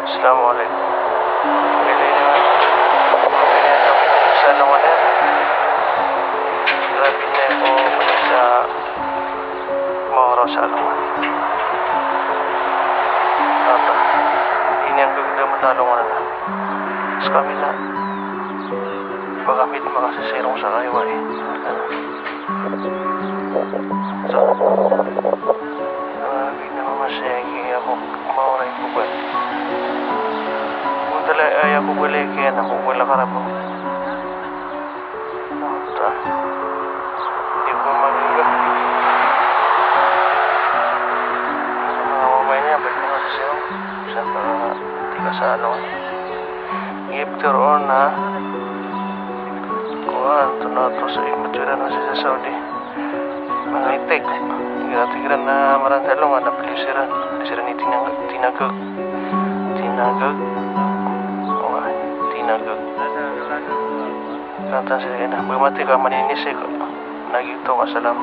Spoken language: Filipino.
Assalamualaikum. Bili naman. Bili na kami sa Lawaner. Grabe na po muli sa Mauro sa Alaman. Tata, ini ang gagawin matalong na. Sa kabila, magamit makasisirong sa kaywa eh. So, grabe na mamasayagi ako mauray ko ba. Kung tala ay ako balik yan, ako wala karabo. Tata, hindi ko magiging. Mga mamay niya, balik na sa sirong. Siyempre, hindi ka sa ano. Ngipter on ha. Kuhaan, ito na ito sa imatira na siya sa Saudi. Mga itik. Tigran na marantalong na pilisiran. Pilisiran ni tinagag. Tinagag. O nga, tinagag. Kanta sila na. Bumati ka maninisik. Nagito ka salam.